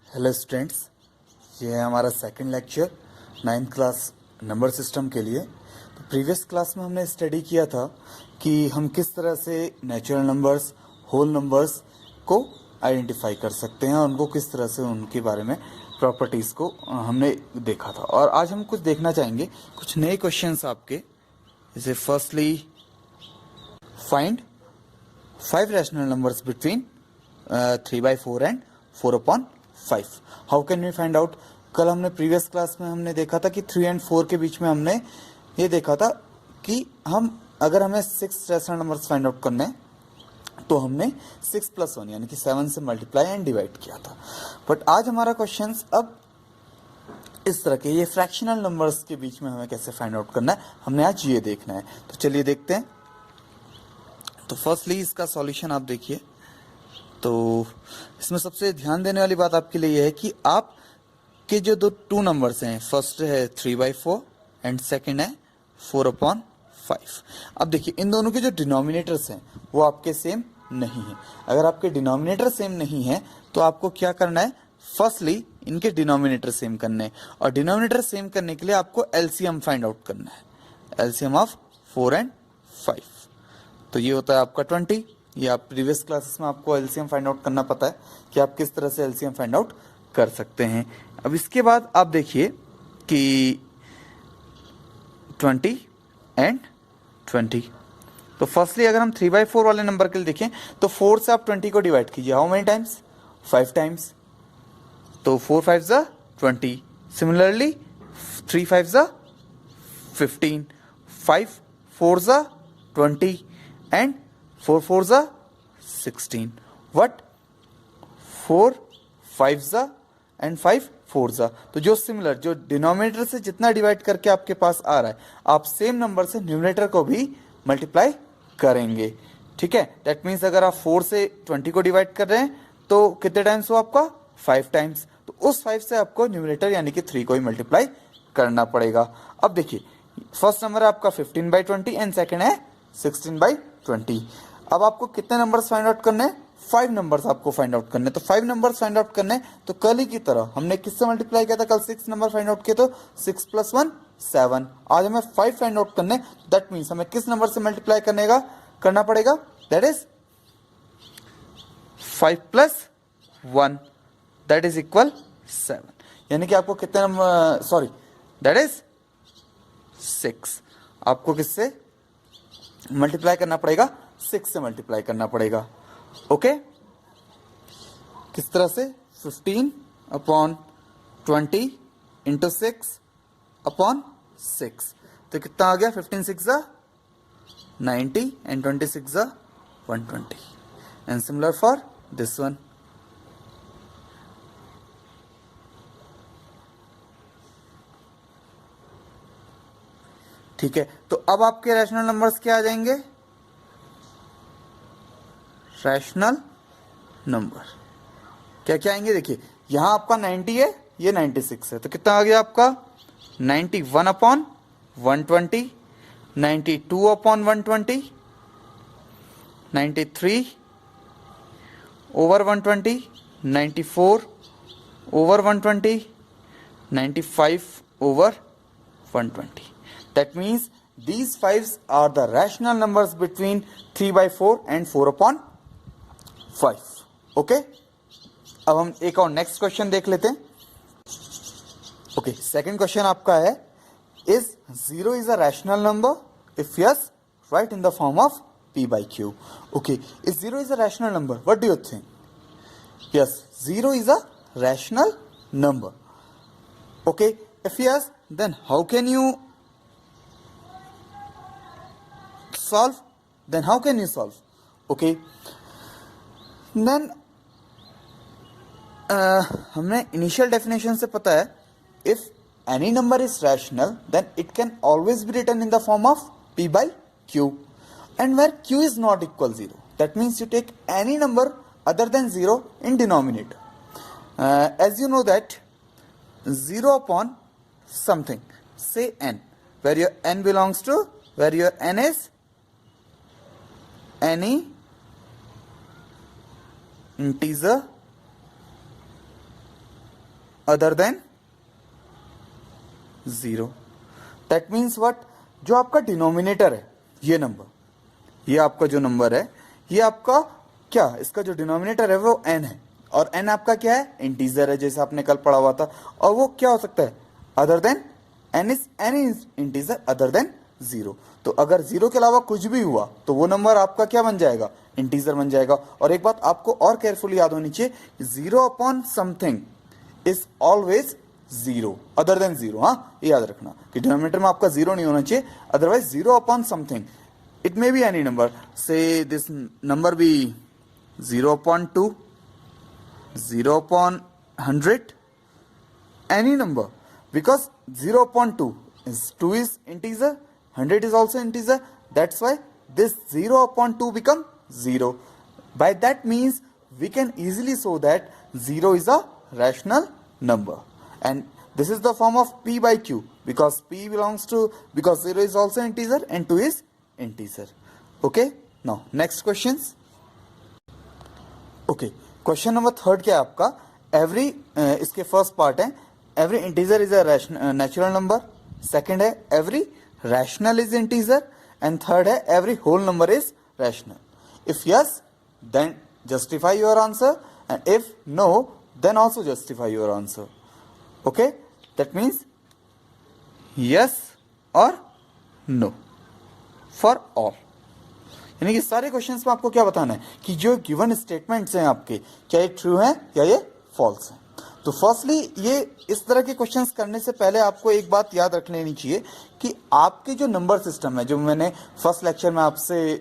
Hello students, ये है हमारा second lecture 9th class number system के लिए। तो प्रीवियस क्लास में हमने स्टडी किया था कि हम किस तरह से नेचुरल नंबर्स, होल नंबर्स को आइडेंटिफाई कर सकते हैं और उनको किस तरह से उनके बारे में प्रॉपर्टीज़ को हमने देखा था। और आज हम कुछ देखना चाहेंगे, कुछ नए क्वेश्चंस आपके। जैसे firstly, find 5 rational numbers between 3/4 and 4/5। How can we find out? कल हमने प्रीवियस क्लास में हमने देखा था कि 3 एंड 4 के बीच में हमने ये देखा था कि अगर हमें 6 रैशनल नंबर्स फाइंड आउट करने हैं तो हमने 6 + 1 यानी कि 7 से मल्टीप्लाई एंड डिवाइड किया था। बट आज हमारा क्वेश्चन अब इस तरह के, ये फ्रैक्शनल नंबर्स के बीच में हमें कैसे फाइंड आउट करना है, हमने आज ये देखना है। तो चलिए देखते हैं। तो फर्स्टली इसका सॉल्यूशन आप देखिए। तो इसमें सबसे ध्यान देने वाली बात आपके लिए यह है कि आप के जो टू नंबर्स हैं, फर्स्ट है 3/4 एंड सेकंड है 4/5। अब देखिए, इन दोनों के जो डिनोमिनेटर्स हैं वो आपके सेम नहीं है। अगर आपके डिनोमिनेटर सेम नहीं है तो आपको क्या करना है? फर्स्टली इनके डिनोमिनेटर सेम करने हैं, और डिनोमिनेटर सेम करने के लिए आपको एलसीएम फाइंड आउट करना है। एलसीएम ऑफ 4 एंड 5, तो ये होता है आपका 20। ये आप प्रीवियस क्लासेस में आपको एलसीएम फाइंड आउट करना पता है कि आप किस तरह से एलसीएम फाइंड आउट कर सकते हैं। अब इसके बाद आप देखिए कि 20 एंड 20। तो फर्स्टली अगर हम 3/4 वाले नंबर के लिए देखें तो 4 से आप 20 को डिवाइड कीजिए। How many times? 5 टाइम्स। तो 4 5 ज़ा 20। सिमिलरली 3 5 ज़ा 15, 5 4 ज़ा 20 एंड 4 4 ज़ा 16। वट 4 5 ज़ा एंड 5 4 ज़ा। तो जो सिमिलर, जो डिनोमिनेटर से जितना डिवाइड करके आपके पास आ रहा है, आप सेम नंबर से न्यूमरेटर को भी मल्टीप्लाई करेंगे। ठीक है, दैट मीन्स अगर आप 4 से 20 को डिवाइड कर रहे हैं तो कितने टाइम्स हो आपका? 5 टाइम्स। तो उस 5 से आपको न्यूमरेटर यानी कि 3 को ही मल्टीप्लाई करना पड़ेगा। अब देखिए, फर्स्ट नंबर है आपका 15/20 एंड सेकेंड है 16/20। अब आपको कितने नंबर्स फाइंड आउट करने हैं? 5 नंबर्स आपको फाइंड आउट करने हैं। तो 5 नंबर्स फाइंड आउट करने हैं तो कल ही की तरह हमने किससे मल्टीप्लाई किया था? कल 6 नंबर फाइंड आउट किए, तो 6 + 1 7। आज हमें 5 फाइंड आउट करने, दैट मीन्स हमें किस नंबर से मल्टीप्लाई करना पड़ेगा? That is 5 + 1, that is equal 7। यानी कि आपको कितने नंबर, सॉरी, दैट इज 6। आपको किससे मल्टीप्लाई करना पड़ेगा? 6 से मल्टीप्लाई करना पड़ेगा। ओके, किस तरह से? 15/20 इंटू 6/6। तो कितना आ गया? 15 6 ज़ा 90 एंड 26 ज़ा 120। And similar for this one. ठीक है, तो अब आपके रैशनल नंबर्स क्या आ जाएंगे? रैशनल नंबर क्या क्या आएंगे? देखिए, यहां आपका 90 है, ये 96 है, तो कितना आ गया आपका? 91/120, 92/120, 93/120, 94/120, 95/120. That means these 5s are the rational numbers between 3/4 and 4/5. Okay? अब हम एक और नेक्स्ट क्वेश्चन देख लेते हैं। ओके, सेकंड क्वेश्चन आपका है, is 0 is a rational number? If yes, write in the form of p/q. Okay, is 0 is a rational number? What do you think? Yes, 0 is a rational number. Okay, if yes, then how can you solve? Then how can you solve? Okay, then हमने initial definition से पता है, if any number is rational then it can always be written in the form of p/q, and where q is not equal 0, that means you take any number other than 0 in denominator. As you know that 0 upon something, say n, where your n belongs to, where your n is any integer other than 0। That means what, जो आपका denominator है ये number, ये आपका जो number है ये आपका क्या, इसका जो डिनोमिनेटर है वो n है, और n आपका क्या है, इंटीजर है, जैसे आपने कल पढ़ा हुआ था। और वो क्या हो सकता है, other than n is any integer other than 0। तो अगर 0 के अलावा कुछ भी हुआ तो वो नंबर आपका क्या बन जाएगा, इंटीजर बन जाएगा। और एक बात आपको और केयरफुली याद होनी चाहिए, 0 upon something is always 0 other than 0। हाँ, ये याद रखना कि डिनोमिनेटर में आपका 0 नहीं होना चाहिए, otherwise 0 upon something, it may be any number, से this number B 0 upon 2, 0 upon 100, any number, because 0 upon 2 is integer, 100 is also integer, that's why this 0 upon 2 become 0. By that means we can easily show that 0 is a rational number, and this is the form of p by q, because p belongs to, because 0 is also integer and 2 is integer. Okay, now next questions. Okay, question number 3 क्या है आपका, every, इसके first part है every integer is a natural number, second है every rational is integer, and third है every whole number is rational. If yes then justify your answer, and if no then also justify your answer. Okay, that means yes और no for all, यानी कि सारे questions में आपको क्या बताना है कि जो गिवन स्टेटमेंट्स हैं आपके, क्या ये ट्रू हैं या ये फॉल्स हैं। तो फर्स्टली ये इस तरह के क्वेश्चंस करने से पहले आपको एक बात याद रख लेनी चाहिए कि आपके जो नंबर सिस्टम है, जो मैंने फर्स्ट लेक्चर में आपसे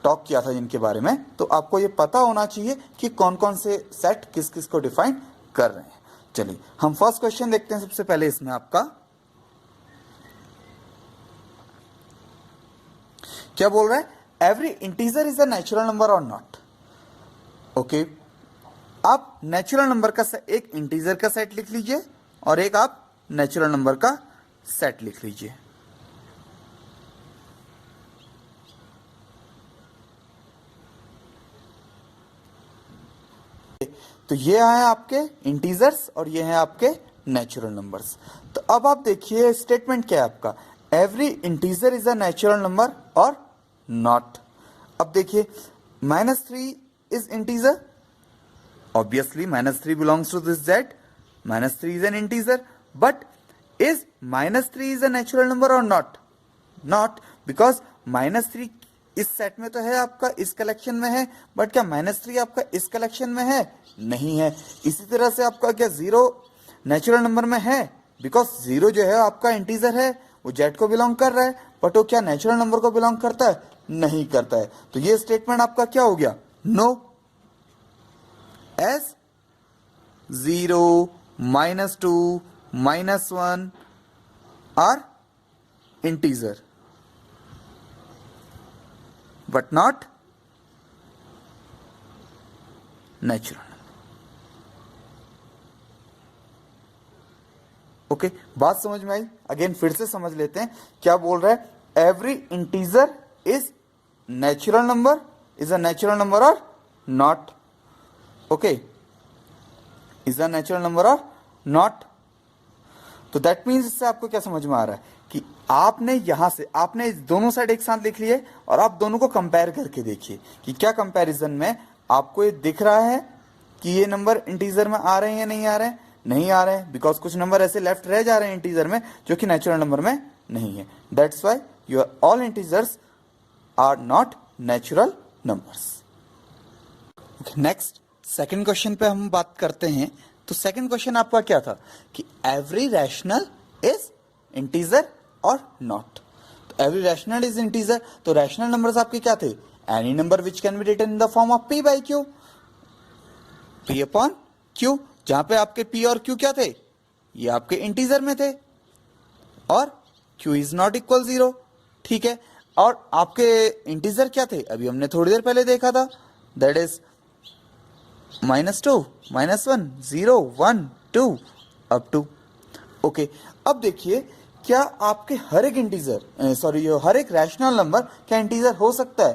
टॉक किया था जिनके बारे में, तो आपको ये पता होना चाहिए कि कौन कौन से सेट किस किस को डिफाइन कर रहे हैं। चलिए हम फर्स्ट क्वेश्चन देखते हैं। सबसे पहले इसमें आपका क्या बोल रहा है, every integer is a natural number और नॉट। ओके, आप नेचुरल नंबर का एक इंटीजर का सेट लिख लीजिए और एक आप नेचुरल नंबर का सेट लिख लीजिए। तो ये हैं आपके इंटीजर्स और ये हैं आपके नेचुरल नंबर्स। तो अब आप देखिए स्टेटमेंट क्या है आपका, every integer is a natural number और नॉट। अब देखिए -3 is integer, obviously -3 belongs to this set, -3 is an integer, but is -3 is a natural number और नॉट? नॉट, बिकॉज -3 इस सेट में तो है आपका, इस कलेक्शन में है, बट क्या -3 आपका इस कलेक्शन में है? नहीं है। इसी तरह से आपका क्या 0 नेचुरल नंबर में है, बिकॉज 0 जो है आपका इंटीजर है, वो जेड को बिलोंग कर रहा है, बट वो क्या नेचुरल नंबर को बिलोंग करता है? नहीं करता है। तो ये स्टेटमेंट आपका क्या हो गया, no. As 0, -2, -1 are integer but not natural. Okay, बात समझ में आई? अगेन फिर से समझ लेते हैं क्या बोल रहा है, every integer is natural number, is a natural number और not. Okay, is a natural number और नॉट। तो दैट मीन्स इससे आपको क्या समझ में आ रहा है कि आपने यहां से आपने दोनों साइड एक साथ लिख लिए और आप दोनों को कंपेयर करके देखिए कि क्या कंपैरिजन में आपको ये दिख रहा है कि ये नंबर इंटीजर में आ रहे हैं या नहीं आ रहे हैं? नहीं आ रहे हैं, बिकॉज कुछ नंबर ऐसे लेफ्ट रह जा रहे हैं इंटीजर में जो कि नेचुरल नंबर में नहीं है। That's why your all integers are not natural numbers. Next second question पे हम बात करते हैं। तो सेकंड क्वेश्चन आपका क्या था कि एवरी रैशनल इज इंटीजर और नॉट। तो एवरी रैशनल इज इंटीजर, तो रैशनल नंबर्स आपके क्या थे, any number which can be written in the form of p by q, p upon q, जहां पे आपके p और q क्या थे, ये आपके इंटीजर में थे, और q इज नॉट इक्वल 0। ठीक है, और आपके इंटीजर क्या थे, अभी हमने थोड़ी देर पहले देखा था, that is -2, -1, 0, 1, 2 up to. Okay, अब देखिए क्या आपके हर एक इंटीजर हर एक रैशनल नंबर क्या इंटीजर हो सकता है?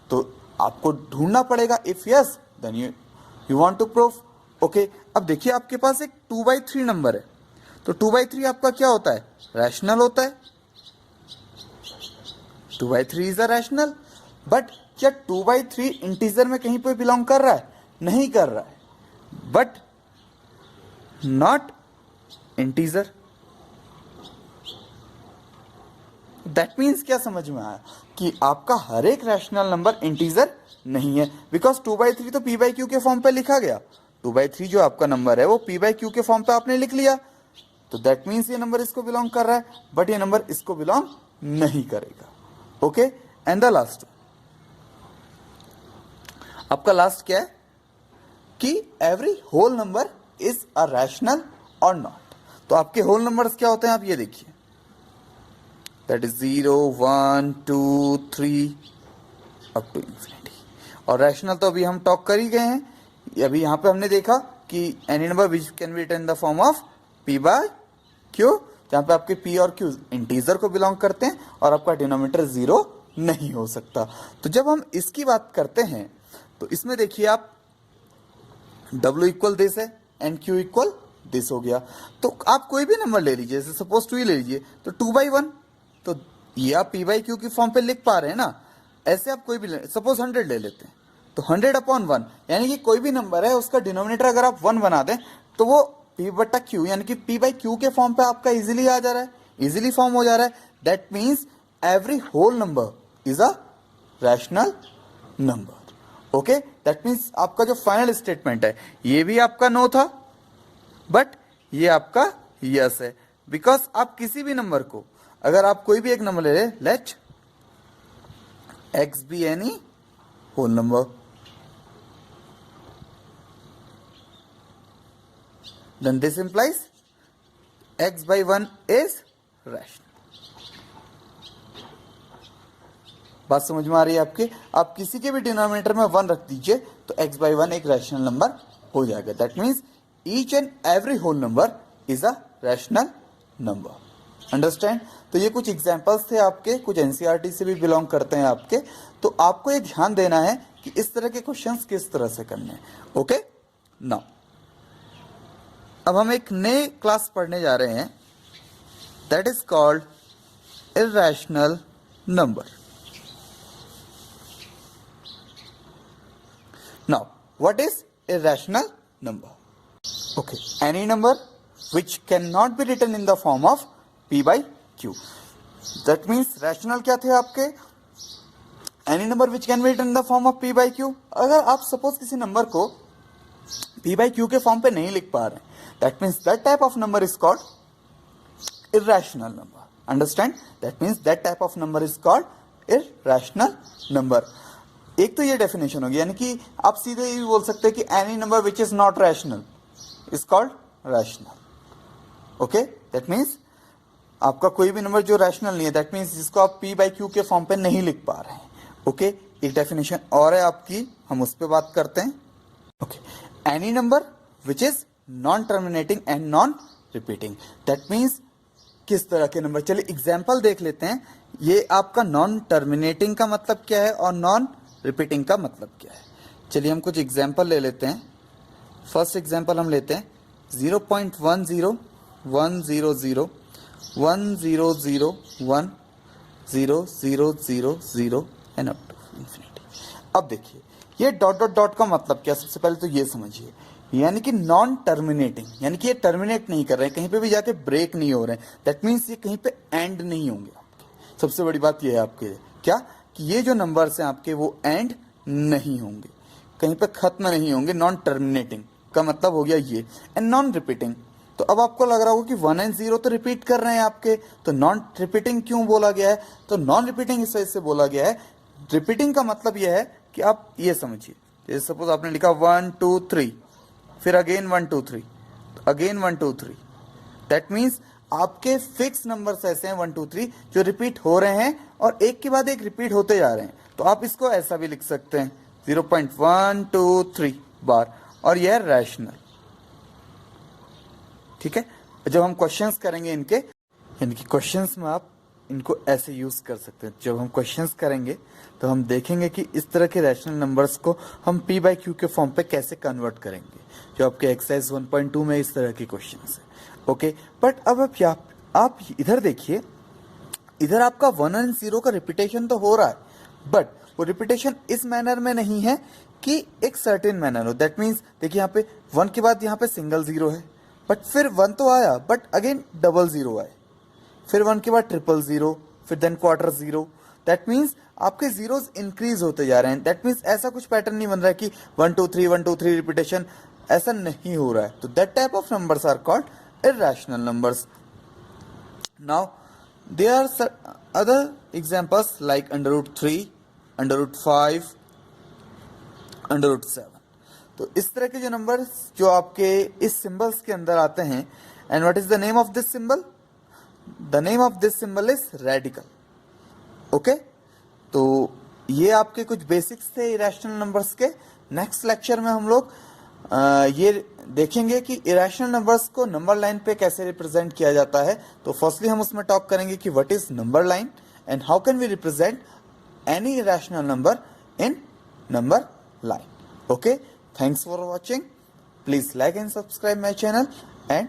तो आपको ढूंढना पड़ेगा। If yes then you want to prove. Okay, अब देखिए आपके पास एक 2/3 नंबर है, तो 2/3 आपका क्या होता है, रैशनल होता है। 2/3 इज अ रैशनल, बट क्या 2/3 इंटीजर में कहीं पे बिलोंग कर रहा है, नहीं कर रहा है, but not integer. That means क्या समझ में आया कि आपका हर एक रैशनल नंबर इंटीजर नहीं है, बिकॉज 2/3 तो p/q के फॉर्म पे लिखा गया। 2/3 जो आपका नंबर है वो p/q के फॉर्म पे आपने लिख लिया, तो दैट मीन्स ये नंबर इसको बिलोंग कर रहा है, बट ये नंबर इसको बिलोंग नहीं करेगा। ओके, एंड द लास्ट, आपका लास्ट क्या है कि every whole number is a rational और नॉट। तो आपके होल नंबर्स क्या होते हैं, आप ये देखिए, that is 0 1 2 3 up to infinity. और रैशनल तो अभी हम टॉक कर ही गए हैं। अभी यहाँ पे हमने देखा कि any number which can be written in the form of p/q, जहाँ पे आपके p और q इंटीजर को बिलोंग करते हैं और आपका डिनोमिनेटर 0 नहीं हो सकता। तो जब हम इसकी बात करते हैं तो इसमें देखिए आप w इक्वल दिस है एंड q इक्वल दिस हो गया। तो आप कोई भी नंबर ले लीजिए, जैसे सपोज 2 ही ले लीजिए, तो 2/1, तो ये आप p/q की फॉर्म पे लिख पा रहे हैं ना। ऐसे आप कोई भी सपोज 100 ले लेते हैं, तो 100/1, यानी कि कोई भी नंबर है उसका डिनोमिनेटर अगर आप 1 बना दें तो वो p/q यानी कि p/q के फॉर्म पे आपका इजीली आ जा रहा है, इजीली फॉर्म हो जा रहा है। That means every whole number is a rational number. Okay, that means आपका जो फाइनल स्टेटमेंट है ये भी आपका नो था, बट ये आपका यस है, बिकॉज आप किसी भी नंबर को, अगर आप कोई भी एक नंबर ले लें, let x be any whole number, then this implies x/1 is rational। बात समझ में आ रही है आपके? आप किसी के भी डिनोमिनेटर में 1 रख दीजिए तो x/1 एक रैशनल नंबर हो जाएगा। That means each and every whole number is a rational number. Understand? तो ये कुछ एग्जांपल्स थे आपके, कुछ एनसीईआरटी से भी बिलोंग करते हैं आपके। तो आपको ये ध्यान देना है कि इस तरह के क्वेश्चंस किस तरह से करने हैं। ओके, नाउ अब हम एक नए क्लास पढ़ने जा रहे हैं, that is called irrational number. Now what is irrational number? Okay, any number which cannot be written in the form of p/q। that means rational क्या थे आपके? Any number which can be written in the form of p/q। अगर आप suppose किसी number को p/q के form पे नहीं लिख पा रहे, that means that type of number is called irrational number. Understand? That means that type of number is called irrational number. एक तो ये डेफिनेशन होगी, यानी कि आप सीधे ये बोल सकते हैं कि any number which is not rational is called rational. Okay, that means आपका कोई भी नंबर जो रैशनल नहीं है, दैट मीन्स जिसको आप p/q के फॉर्म पे नहीं लिख पा रहे हैं। ओके, एक डेफिनेशन और है आपकी, हम उस पर बात करते हैं। Okay, any number which is non terminating and non repeating. That means किस तरह के नंबर, चलिए एग्जाम्पल देख लेते हैं। ये आपका नॉन टर्मिनेटिंग का मतलब क्या है और नॉन रिपीटिंग का मतलब क्या है। चलिए हम कुछ एग्जाम्पल ले लेते हैं। फर्स्ट एग्जाम्पल हम लेते हैं 0.10 1 0 0 1 0 0 1 0 0 0 0 एंड अप टू इंफिनिटी। अब देखिए ये डॉट डॉट डॉट का मतलब क्या, सबसे पहले तो ये समझिए, यानी कि नॉन टर्मिनेटिंग, यानी कि ये टर्मिनेट नहीं कर रहे हैं, कहीं पे भी जाके ब्रेक नहीं हो रहे हैं। दैट मीन्स ये कहीं पे एंड नहीं होंगे आपके। सबसे बड़ी बात ये है आपके क्या कि ये जो नंबर्स हैं आपके वो एंड नहीं होंगे, कहीं पे खत्म नहीं होंगे। नॉन टर्मिनेटिंग का मतलब हो गया ये, एंड नॉन रिपीटिंग। तो अब आपको लग रहा होगा कि 1 एंड 0 तो रिपीट कर रहे हैं आपके, तो नॉन रिपीटिंग क्यों बोला गया है? तो नॉन रिपीटिंग इस वजह से बोला गया है, रिपीटिंग का मतलब यह है कि आप ये समझिए, जैसे सपोज आपने लिखा 1 2 3, फिर अगेन 1 2 3, अगेन 1 2 3। दैट मीन्स आपके फिक्स नंबर्स ऐसे हैं 1 2 3 जो रिपीट हो रहे हैं और एक के बाद एक रिपीट होते जा रहे हैं। तो आप इसको ऐसा भी लिख सकते हैं 0.1 2 3 बार, और यह रैशनल। ठीक है, जब हम क्वेश्चंस करेंगे इनके, यानी कि क्वेश्चंस में आप इनको ऐसे यूज कर सकते हैं। जब हम क्वेश्चंस करेंगे तो हम देखेंगे कि इस तरह के रैशनल नंबर्स को हम पी बाई क्यू के फॉर्म पे कैसे कन्वर्ट करेंगे, जो आपके एक्सरसाइज 1.2 में इस तरह के क्वेश्चंस है। ओके, बट अब आप इधर देखिए, इधर आपका 1 और 0 का रिपीटेशन तो हो रहा है, बट वो रिपीटेशन इस मैनर में नहीं है कि एक सर्टेन मैनर हो। दैट मीन्स देखिए यहाँ पे 1 के बाद यहाँ पे सिंगल 0 है, बट फिर 1 तो आया, बट अगेन डबल 0 आए, फिर 1 के बाद ट्रिपल 0, फिर देन क्वार्टर 0। दैट मीन्स आपके जीरोस इंक्रीज होते जा रहे हैं। दैट मीन्स ऐसा कुछ पैटर्न नहीं बन रहा है कि 1 2 3 1 2 3 रिपीटेशन, ऐसा नहीं हो रहा है। तो that type of numbers are called irrational numbers. Now there are other examples like under root 3, under root 5, under root 7। तो इस तरह के जो नंबर्स जो आपके इस सिंबल्स के अंदर आते हैं, and what is the name of this symbol? The name of this symbol is radical. Okay, तो ये आपके कुछ बेसिक्स थे इरेशनल नंबर्स के। नेक्स्ट लेक्चर में हम लोग ये देखेंगे कि इरेशनल नंबर्स को नंबर लाइन पे कैसे रिप्रेजेंट किया जाता है। तो फर्स्टली हम उसमें टॉक करेंगे कि what is number line and how can we represent any irrational number in number line. Okay, thanks for watching. Please like and subscribe my channel and